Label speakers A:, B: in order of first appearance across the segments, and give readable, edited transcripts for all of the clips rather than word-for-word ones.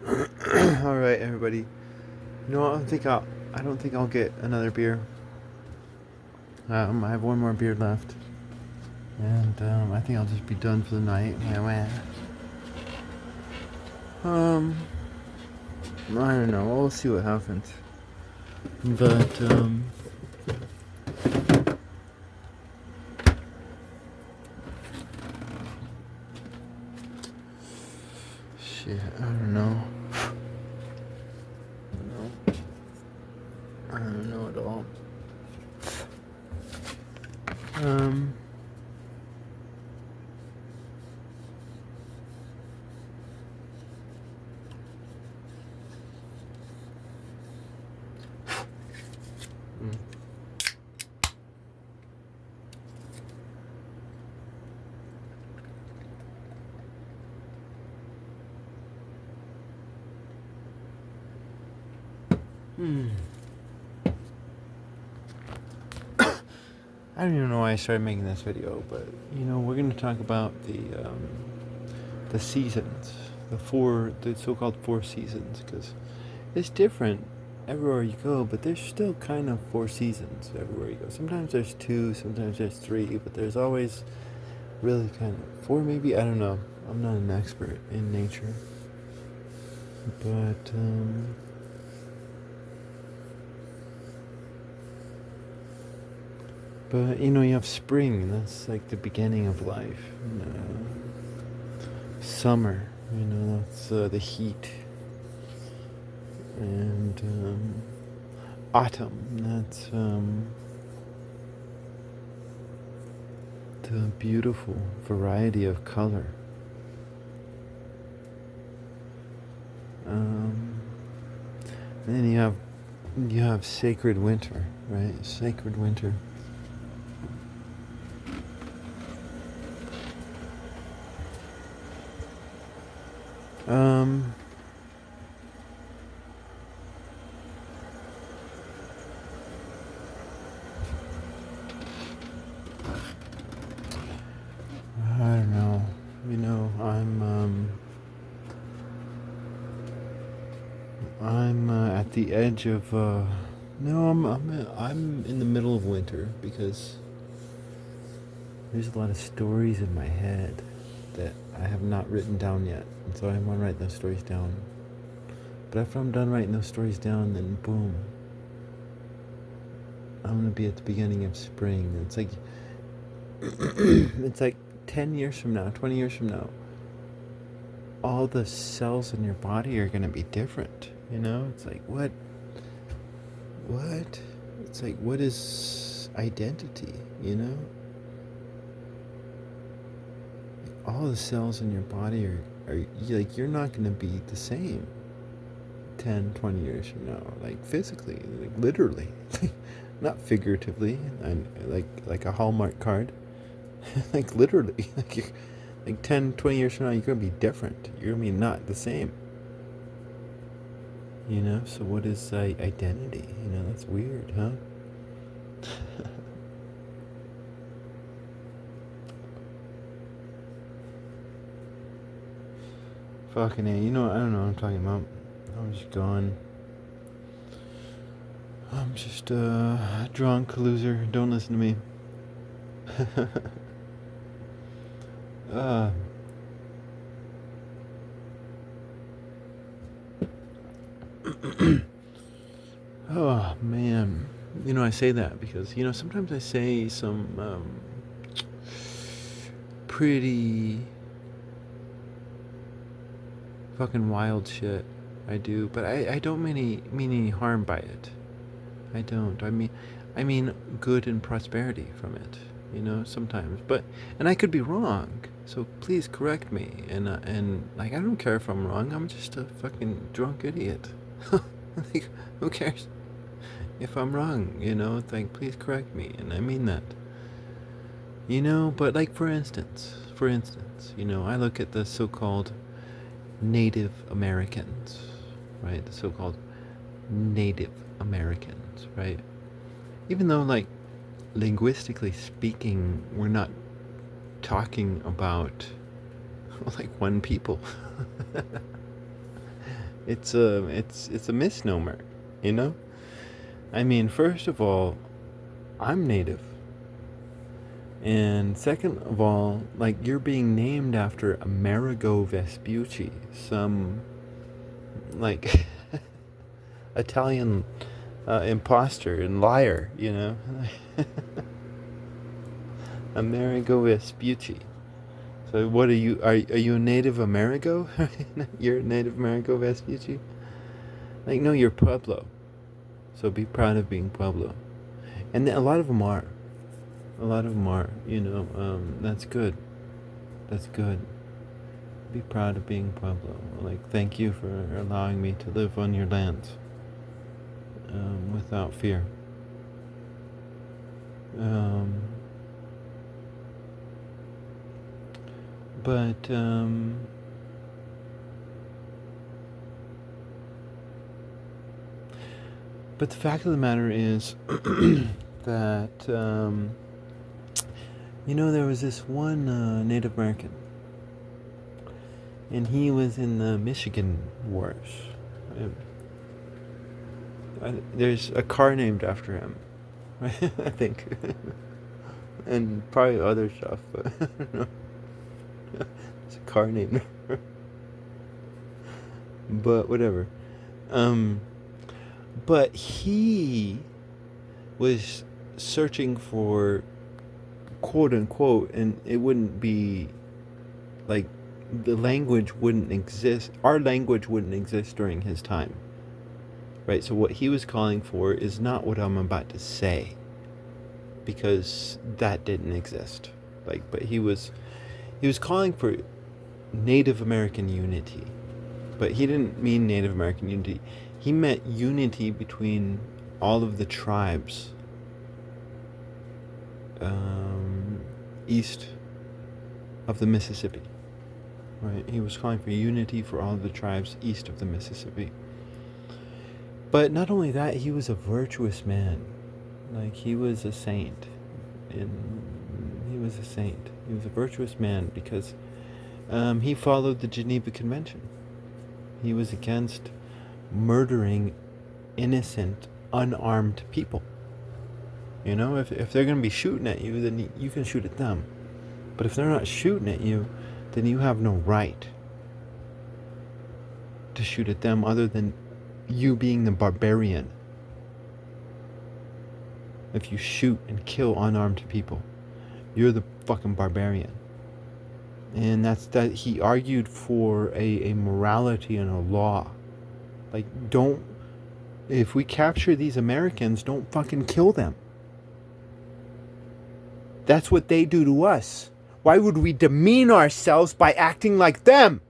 A: All right, everybody. You know what? I don't think I'll get another beer. I have one more beer left, and I think I'll just be done for the night. Um, I don't know. We'll see what happens. But shit. I don't know. I don't know at all. Um. Hmm. I don't even know why I started making this video, but we're gonna talk about the seasons, the so-called four seasons, because it's different everywhere you go, but there's still kind of four seasons everywhere you go. Sometimes there's two, sometimes there's three, but there's always really kind of four, maybe. I don't know. I'm not an expert in nature, but you have spring. That's like the beginning of life. Summer. That's the heat, and autumn. That's the beautiful variety of color. And then you have sacred winter, right? Sacred winter. Um, I don't know. I'm at the edge of. No, I'm in the middle of winter because there's a lot of stories in my head that I have not written down yet, and so I want to write those stories down. But after I'm done writing those stories down, then boom, I'm gonna be at the beginning of spring. It's like it's like 10 years from now, 20 years from now, all the cells in your body are gonna be different. It's like what? It's like, what is identity? All the cells in your body are like, you're not gonna be the same 10, 20 years from now, like physically, like literally, not figuratively, and like a Hallmark card, like literally, like 10, 20 years from now, you're gonna be different. You're gonna be not the same. So what is identity? That's weird, huh? Fucking A, I don't know what I'm talking about. I'm just going. I'm just a drunk loser. Don't listen to me. uh, oh man, I say that because sometimes I say some pretty fucking wild shit. I do, but I don't mean any harm by it. I don't. I mean good and prosperity from it. Sometimes, and I could be wrong. So please correct me. And like, I don't care if I'm wrong. I'm just a fucking drunk idiot. Like, who cares if I'm wrong? It's like, please correct me, and I mean that. But like, for instance, I look at the so-called Native Americans, right? The so-called Native Americans, right? Even though, like, linguistically speaking, we're not talking about like one people. It's a misnomer, you know? I mean, first of all, I'm native. And second of all, like, you're being named after Amerigo Vespucci, some like Italian imposter and liar, you know? Amerigo Vespucci. So what are you? Are you a native Amerigo? You're a native Amerigo Vespucci? Like, no, you're Pueblo. So be proud of being Pueblo. And a lot of them are. A lot of them are, you know. That's good. That's good. Be proud of being Pueblo. Like, thank you for allowing me to live on your lands without fear. Um, but but the fact of the matter is that you know, there was this one Native American, and he was in the Michigan Wars. There's a car named after him, right? I think, and probably other stuff, but I don't know. It's a car named, but whatever. Um, but he was searching for, quote unquote, and it wouldn't be like, the language wouldn't exist. Our language wouldn't exist during his time, right? So what he was calling for is not what I'm about to say, because that didn't exist. Like, but he was calling for Native American unity, but he didn't mean Native American unity. He meant unity between all of the tribes east of the Mississippi. Right? He was calling for unity for all of the tribes east of the Mississippi. But not only that, he was a virtuous man. Like, he was a saint. He was a saint. He was a virtuous man because he followed the Geneva Convention. He was against murdering innocent, unarmed people. You know, if they're going to be shooting at you, then you can shoot at them. But if they're not shooting at you, then you have no right to shoot at them other than you being the barbarian. If you shoot and kill unarmed people, you're the fucking barbarian. And that's that. He argued for a morality and a law. Like, if we capture these Americans, don't fucking kill them. That's what they do to us. Why would we demean ourselves by acting like them?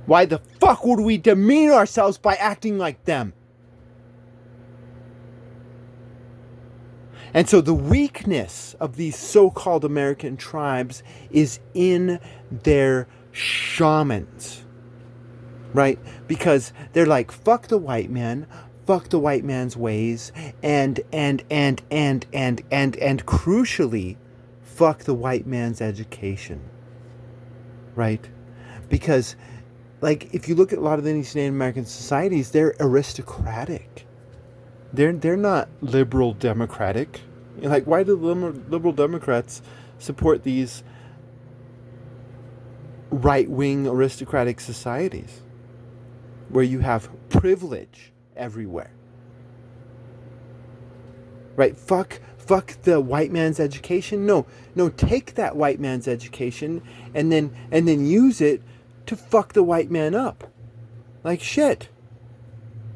A: Why the fuck would we demean ourselves by acting like them? And so the weakness of these so-called American tribes is in their shamans. Right? Because they're like, fuck the white man, fuck the white man's ways, and crucially, fuck the white man's education. Right? Because, like, if you look at a lot of these Native American societies, they're aristocratic. They're not liberal democratic. Like, why do liberal Democrats support these right-wing aristocratic societies where you have privilege everywhere? Right? Fuck the white man's education. No, take that white man's education and then use it to fuck the white man up. Like, shit.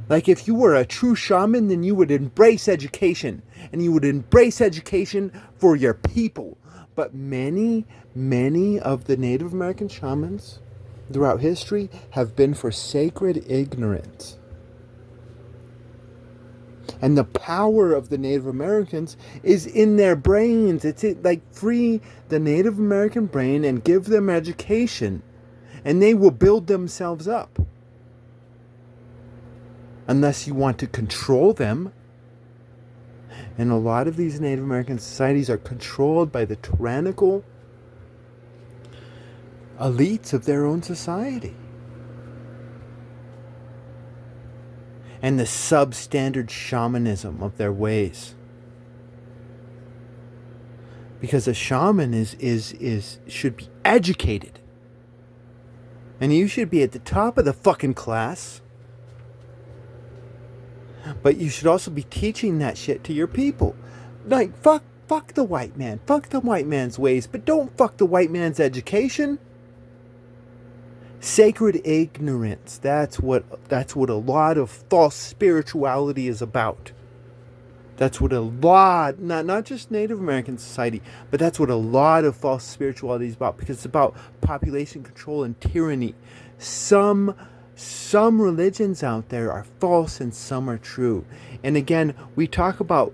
A: Like, if you were a true shaman, then you would embrace education. And you would embrace education for your people. But many of the Native American shamans throughout history have been for sacred ignorance. And the power of the Native Americans is in their brains. It's like, free the Native American brain and give them education, and they will build themselves up. Unless you want to control them. And a lot of these Native American societies are controlled by the tyrannical elites of their own society. And the substandard shamanism of their ways. Because a shaman should be educated. And you should be at the top of the fucking class. But you should also be teaching that shit to your people. Like, fuck the white man. Fuck the white man's ways. But don't fuck the white man's education. Sacred ignorance. That's what a lot of false spirituality is about. That's what a lot, not just Native American society, but that's what a lot of false spirituality is about, because it's about population control and tyranny. Some religions out there are false and some are true. And again, we talk about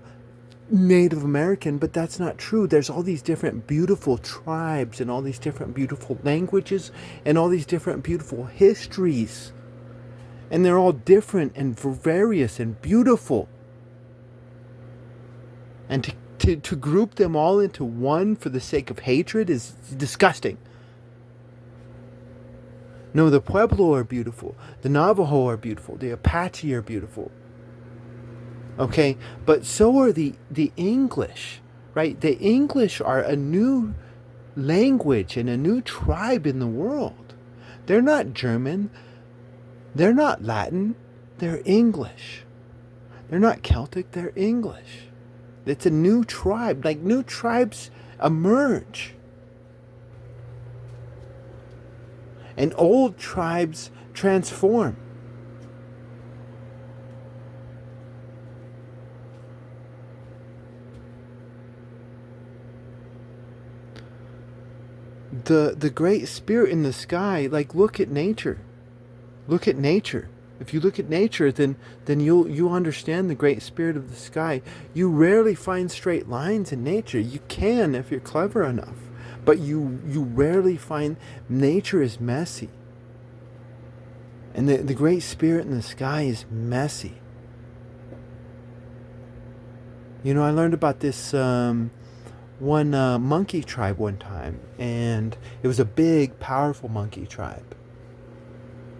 A: Native American, but that's not true. There's all these different beautiful tribes and all these different beautiful languages and all these different beautiful histories. And they're all different and various and beautiful. And to group them all into one for the sake of hatred is disgusting. No, the Pueblo are beautiful. The Navajo are beautiful. The Apache are beautiful. Okay? But so are the English, right? The English are a new language and a new tribe in the world. They're not German. They're not Latin. They're English. They're not Celtic. They're English. It's a new tribe. Like, new tribes emerge. And old tribes transform. The great spirit in the sky, like, look at nature. Look at nature. If you look at nature, then you understand the great spirit of the sky. You rarely find straight lines in nature. You can if you're clever enough, but you rarely find. Nature is messy, and the great spirit in the sky is messy. You know, I learned about this one monkey tribe one time, and it was a big, powerful monkey tribe.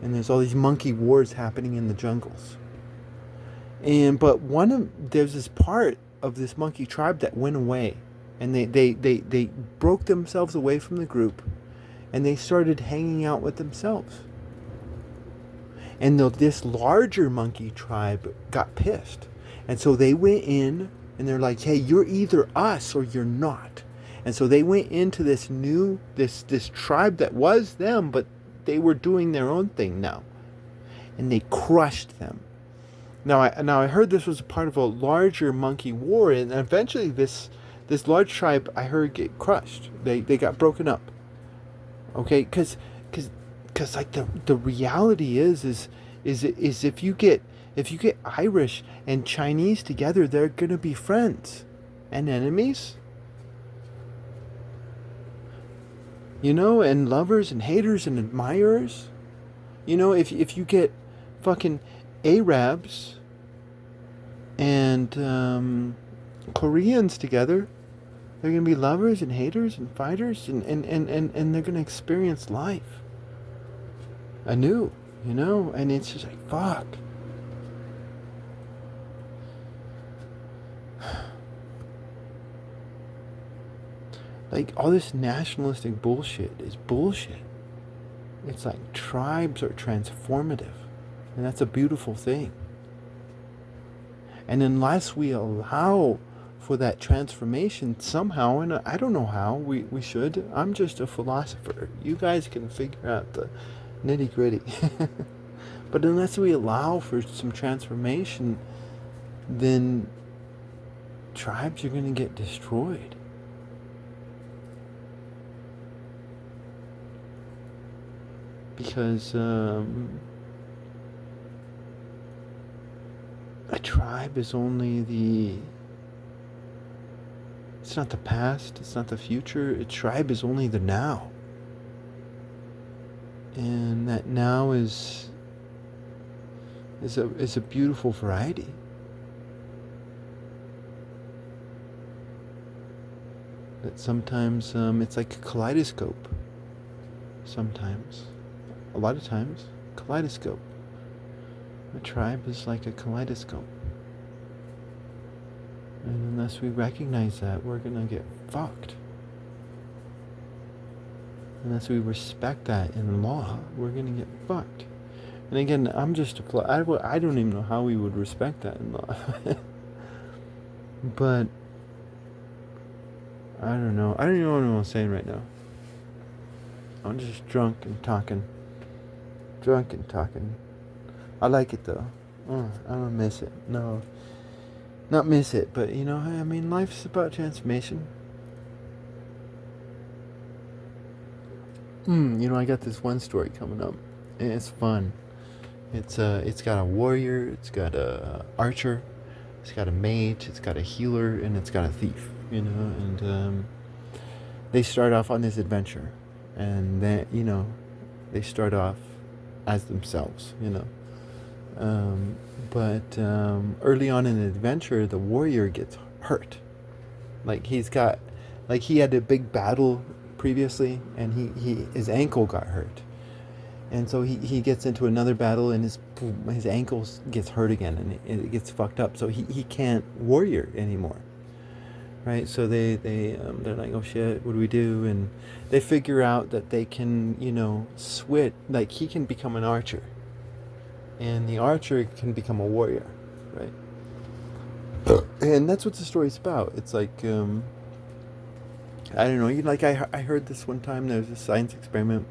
A: And there's all these monkey wars happening in the jungles. But there's this part of this monkey tribe that went away. And they broke themselves away from the group. And they started hanging out with themselves. And this larger monkey tribe got pissed. And so they went in and they're like, hey, you're either us or you're not. And so they went into this tribe that was them, but they were doing their own thing now, and they crushed them. Now I heard this was a part of a larger monkey war, and eventually this large tribe, I heard, get crushed. They got broken up. Okay, because like the reality is if you get Irish and Chinese together, they're gonna be friends and enemies. You know, and lovers and haters and admirers. You know, if you get fucking Arabs and Koreans together, they're going to be lovers and haters and fighters, and they're going to experience life anew, you know? And it's just like, fuck. Like, all this nationalistic bullshit is bullshit. It's like tribes are transformative. And that's a beautiful thing. And unless we allow for that transformation somehow, and I don't know how we should. I'm just a philosopher. You guys can figure out the nitty gritty. But unless we allow for some transformation, then tribes are going to get destroyed. Because a tribe is only it's not the past, it's not the future. A tribe is only the now. And that now is a beautiful variety. That sometimes it's like a kaleidoscope. sometimes. A lot of times, kaleidoscope. A tribe is like a kaleidoscope. And unless we recognize that, we're gonna get fucked. Unless we respect that in law, we're gonna get fucked. And again, I'm just I don't even know how we would respect that in law. But I don't know. I don't even know what I'm saying right now. I'm just drunk and talking. Drunk and talking. I like it though. I don't miss it. No. Not miss it, but you know, I mean, life's about transformation. You know, I got this one story coming up, and it's fun. It's got a warrior, it's got a archer, it's got a mage, it's got a healer, and it's got a thief. You know, and they start off on this adventure, and then they start off as themselves. But early on in the adventure, the warrior gets hurt. Like he had a big battle previously, and his ankle got hurt, and so he gets into another battle, and his ankle gets hurt again, and it gets fucked up. So he can't warrior anymore, right? So they're like, oh shit, what do we do? And they figure out that they can switch. Like he can become an archer, and the archer can become a warrior, right? And that's what the story's about. It's like I don't know. I heard this one time. There was a science experiment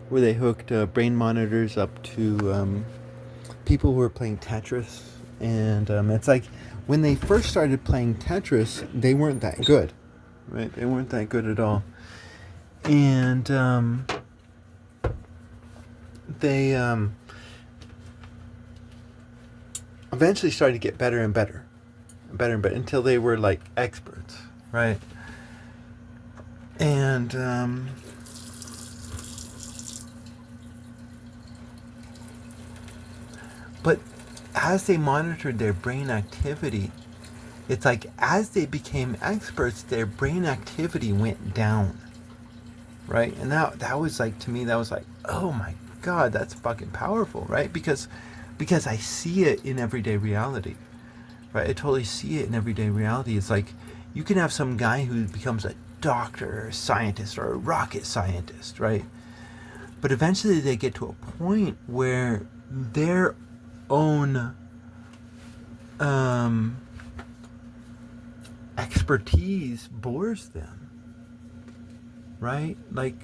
A: where they hooked brain monitors up to people who were playing Tetris, and it's like when they first started playing Tetris, they weren't that good, right? They weren't that good at all, and they eventually started to get better and better, until they were like experts, right? And but as they monitored their brain activity, it's like as they became experts, their brain activity went down, right? And that was like, to me, that was like, oh my god, that's fucking powerful, right? Because I see it in everyday reality, right? I totally see it in everyday reality. It's like you can have some guy who becomes a doctor or a scientist or a rocket scientist, right? But eventually they get to a point where their own expertise bores them, right? Like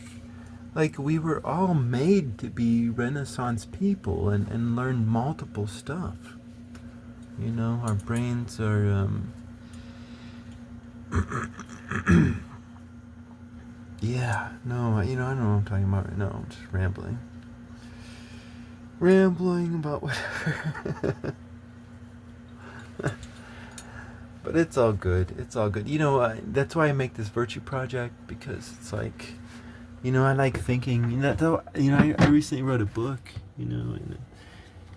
A: we were all made to be Renaissance people and learn multiple stuff. Our brains are yeah, no, I don't know what I'm talking about right now. I'm just rambling about whatever. But it's all good. That's why I make this virtue project, because it's like, I like thinking. I recently wrote a book. And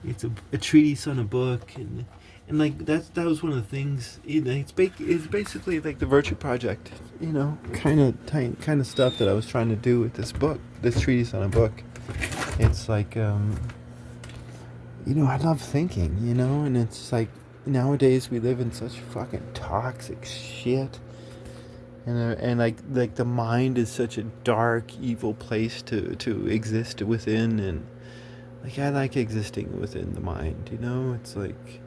A: it's a treatise on a book, and like that was one of the things. It's basically like the virtue project. Kind of stuff that I was trying to do with this book, this treatise on a book. It's like I love thinking. And it's like nowadays we live in such fucking toxic shit. And like the mind is such a dark, evil place to exist within, and like I like existing within the mind. It's like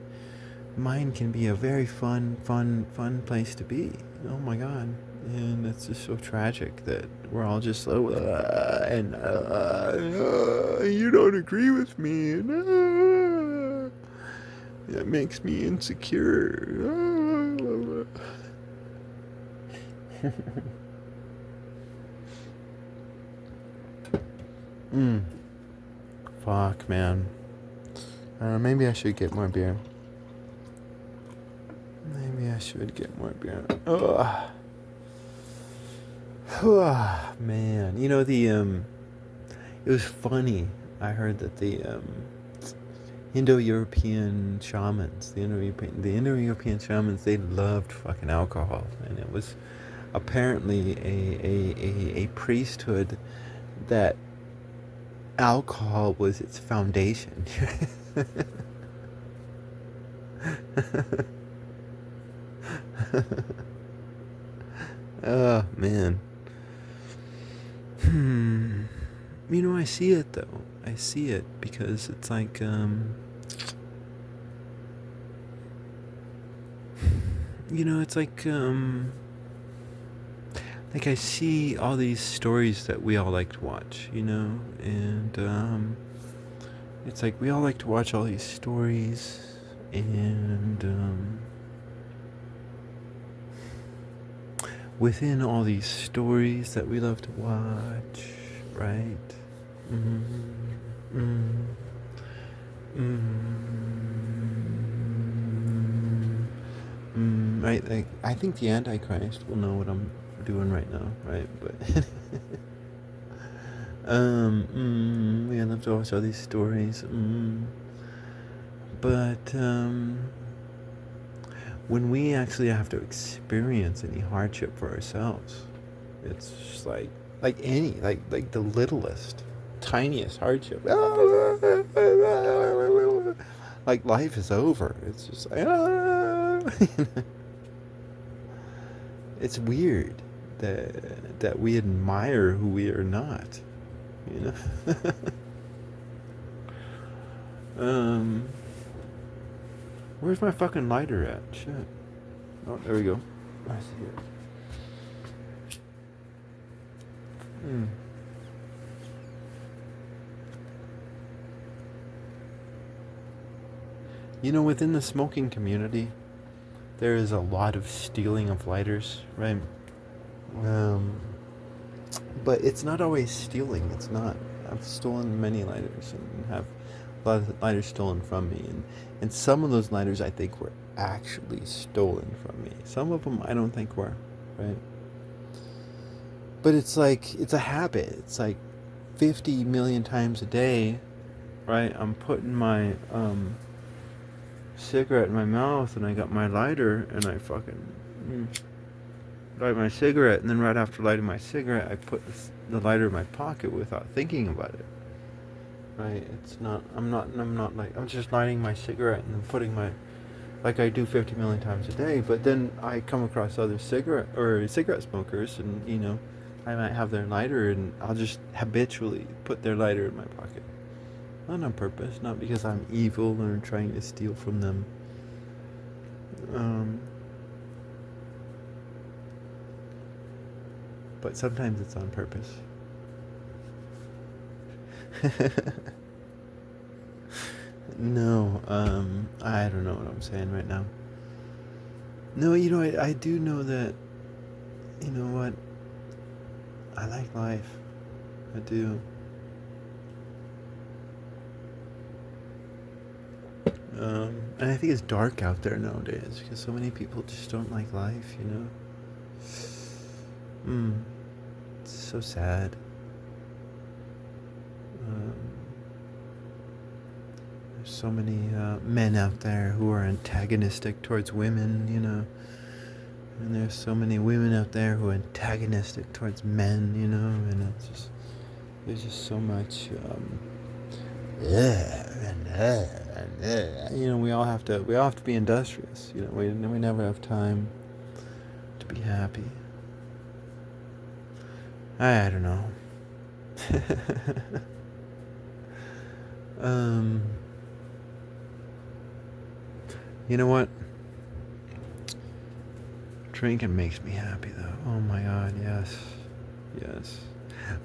A: mind can be a very fun place to be. Oh my god, and it's just so tragic that we're all just so you don't agree with me, and that makes me insecure. Fuck, man. Maybe I should get more beer. Ugh. Man. It was funny. I heard that the Indo-European shamans, the Indo-European shamans, they loved fucking alcohol, and it was apparently a priesthood that alcohol was its foundation. Oh man. Hmm. I see it though. I see it because it's like it's like I see all these stories that we all like to watch, and it's like we all like to watch all these stories, and within all these stories that we love to watch, right? Mm-hmm. Mm-hmm. I think the Antichrist will know what I'm doing right now, right? But I love to watch all these stories. But when we actually have to experience any hardship for ourselves, it's just like any like the littlest, tiniest hardship. Like life is over. It's just like it's weird that we admire who we are not, you know. Where's my fucking lighter at? Shit. Oh, there we go. I see it. Within the smoking community, there is a lot of stealing of lighters, right? But it's not always stealing. It's not. I've stolen many lighters and have a lot of lighters stolen from me, and some of those lighters I think were actually stolen from me. Some of them I don't think were, right? But it's like it's a habit. It's like 50 million times a day, right? I'm putting my cigarette in my mouth, and I got my lighter, and I fucking light my cigarette, and then right after lighting my cigarette, I put the lighter in my pocket without thinking about it. Right? It's not. I'm not like. I'm just lighting my cigarette and then putting my, like I do 50 million times a day. But then I come across other cigarette smokers, and I might have their lighter, and I'll just habitually put their lighter in my pocket. Not on purpose, not because I'm evil or trying to steal from them. But sometimes it's on purpose. No, I don't know what I'm saying right now. No, I do know that, you know what, I like life. I do. And I think it's dark out there nowadays because so many people just don't like life, It's so sad. There's so many men out there who are antagonistic towards women, and there's so many women out there who are antagonistic towards men, and it's just there's just so much. We all have to be industrious. We never have time to be happy. I don't know. You know what? Drinking makes me happy though. Oh my god, yes. Yes.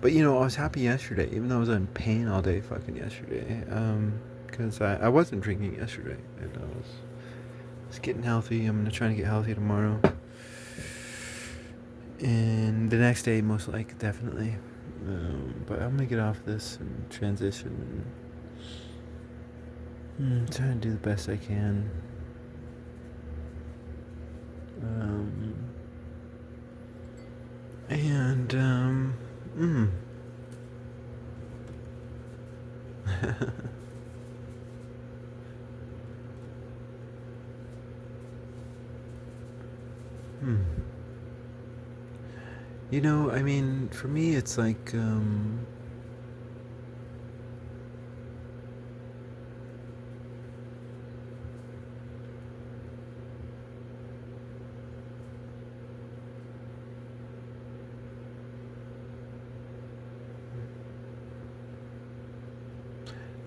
A: But I was happy yesterday, even though I was in pain all day fucking yesterday. Because I wasn't drinking yesterday. And I was getting healthy. I'm gonna try to get healthy tomorrow. And the next day, most likely, definitely. But I'm gonna get off this and transition and try to do the best I can. And I mean, for me, it's like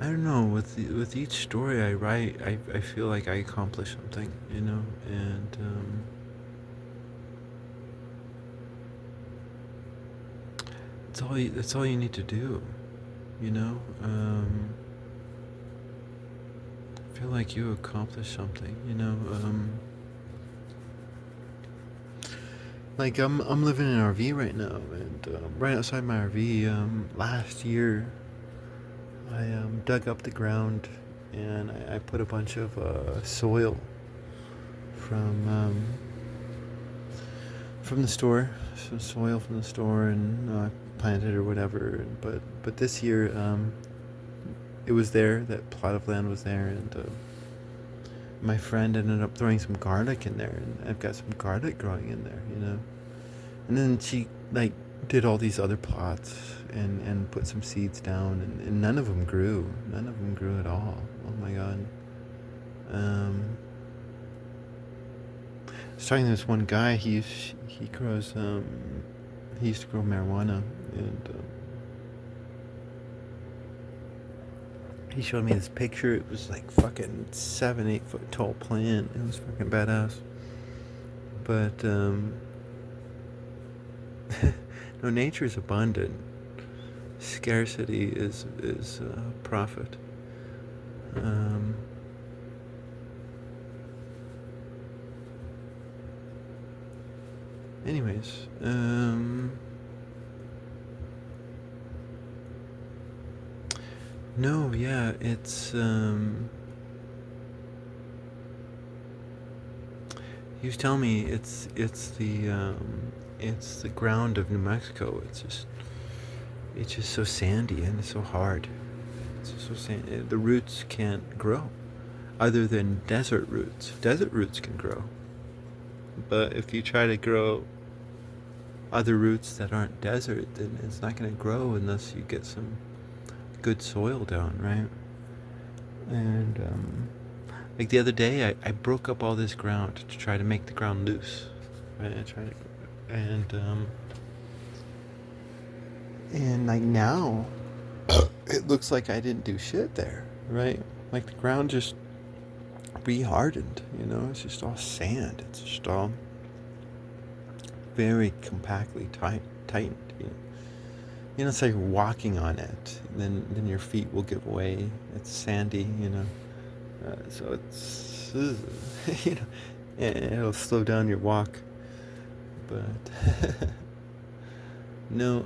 A: I don't know. With each story I write, I feel like I accomplish something, you know, and that's all you need to do, you know. I feel like you accomplished something, you know. Like I'm living in an RV right now, and right outside my RV, last year I dug up the ground and I put a bunch of soil from from the store, some soil from the store, and planted or whatever. But this year, it was there. That plot of land was there, and my friend ended up throwing some garlic in there, and I've got some garlic growing in there, you know. And then she like did all these other plots and put some seeds down, and none of them grew. None of them grew at all. Oh my god. Um, I was talking to this one guy. He grows he used to grow marijuana, and he showed me this picture. It was like fucking 7, 8 foot tall plant. It was fucking badass. But no, nature is abundant. Scarcity is profit. Um, anyways, no, yeah, it's he was telling me it's the ground of New Mexico. It's just so sandy and it's so hard. It's just so sandy. The roots can't grow, other than desert roots. Desert roots can grow, but if you try to grow other roots that aren't desert, then it's not going to grow unless you get some good soil down, right? And like the other day, I broke up all this ground to try to make the ground loose. Right? And like now, it looks like I didn't do shit there, right? Like the ground just re-hardened, you know. It's just all sand. It's just all very compactly tightened. You know, it's like walking on it. Then your feet will give way. It's sandy, you know. So it's you know, and it'll slow down your walk. But no,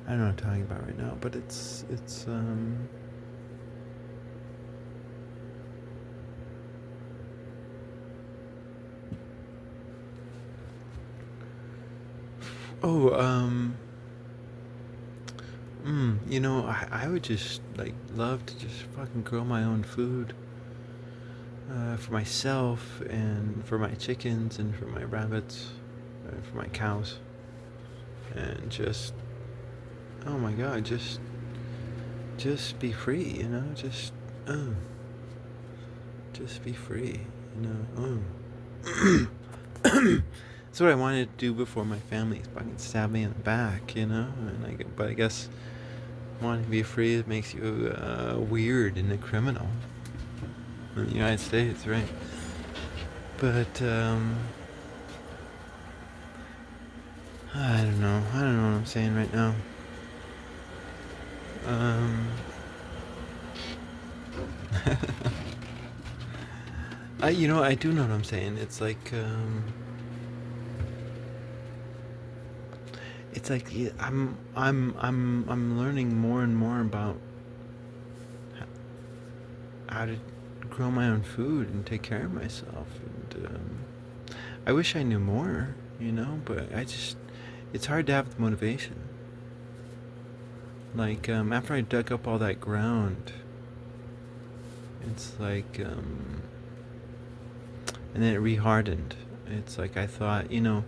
A: I don't know what I'm talking about right now, but it's oh you know, I would just like love to just fucking grow my own food for myself and for my chickens and for my rabbits and for my cows, and just oh my god, just be free, you know, uh, just be free, you know. That's what I wanted to do before my family fucking stabbed me in the back, you know. But I guess wanting to be free makes you weird and a criminal in the United States, right? But I don't know. I don't know what I'm saying right now. You know, I do know what I'm saying. It's like yeah, I'm learning more and more about how to grow my own food and take care of myself. And I wish I knew more, you know, but it's hard to have the motivation. Like after I dug up all that ground, it's like and then it re-hardened. It's like I thought, you know,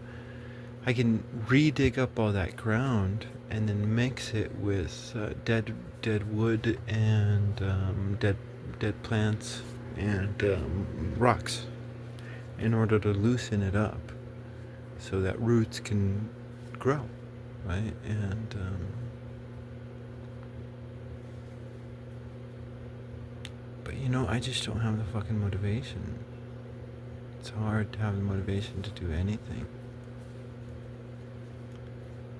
A: I can re-dig up all that ground and then mix it with dead wood and dead plants and rocks, in order to loosen it up so that roots can grow, right? And but I just don't have the fucking motivation. It's hard to have the motivation to do anything.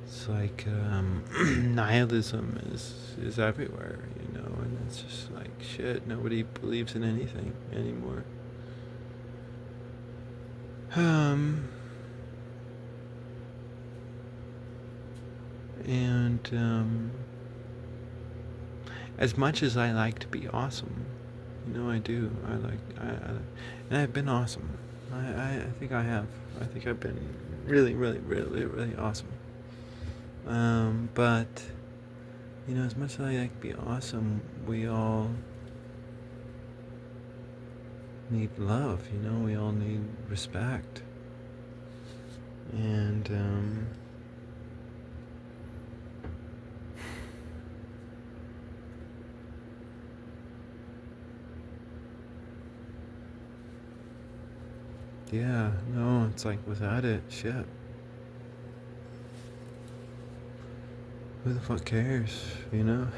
A: It's like nihilism is everywhere, and it's just like shit. Nobody believes in anything anymore. And as much as I like to be awesome, I do. And I've been awesome. I think I have. I think I've been really, really, really, really awesome. But as much as I like to be awesome, we all need love. We all need respect. And yeah, no, it's like without it, shit. Who the fuck cares, mm.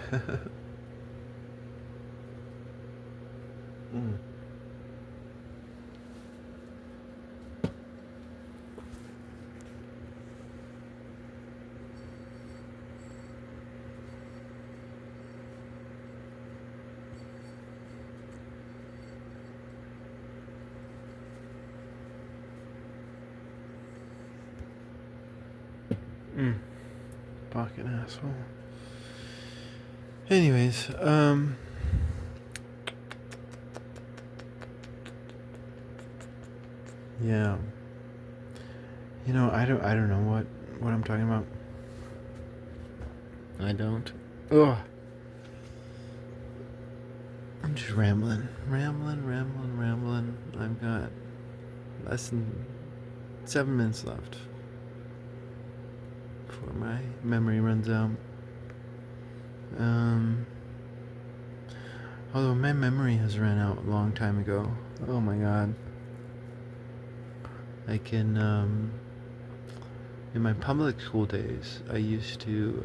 A: Fucking asshole. Anyways, yeah. I don't know what I'm talking about. I don't. Ugh. I'm just rambling. I've got less than 7 minutes left before my memory runs out. Although my memory has run out a long time ago. Oh my god. Like in my public school days, I used to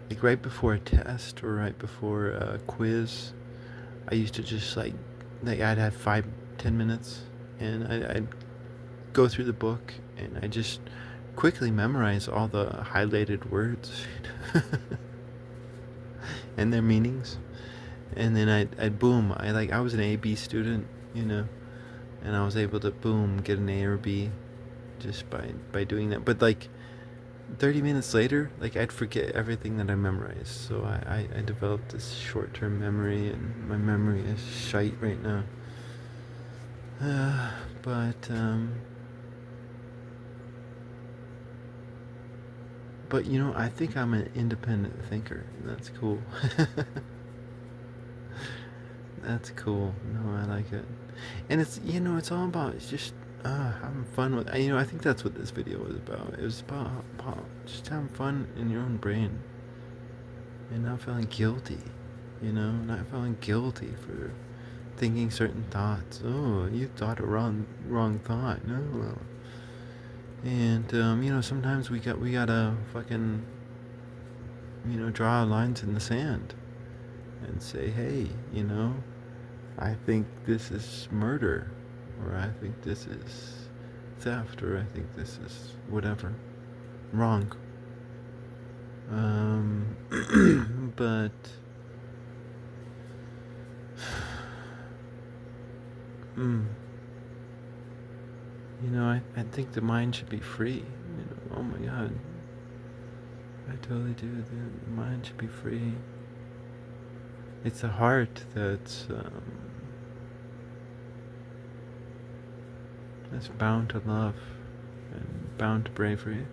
A: like right before a test or right before a quiz, I used to just like I'd have 5-10 minutes, and I'd go through the book, and I just quickly memorize all the highlighted words and their meanings, and then I'd boom. I was an A/B student, and I was able to boom get an A or B just by doing that. But like 30 minutes later, like I'd forget everything that I memorized. So I developed this short-term memory, and my memory is shite right now. But I think I'm an independent thinker. That's cool. That's cool. No, I like it. And it's all about just having fun with. I think that's what this video was about. It was about just having fun in your own brain, and not feeling guilty. Not feeling guilty for thinking certain thoughts. Oh, you thought a wrong thought. No. And sometimes we gotta fucking draw lines in the sand and say, hey, I think this is murder, or I think this is theft, or I think this is whatever wrong. But I think the mind should be free. Oh my god, I totally do. The mind should be free. It's the heart that's bound to love and bound to bravery.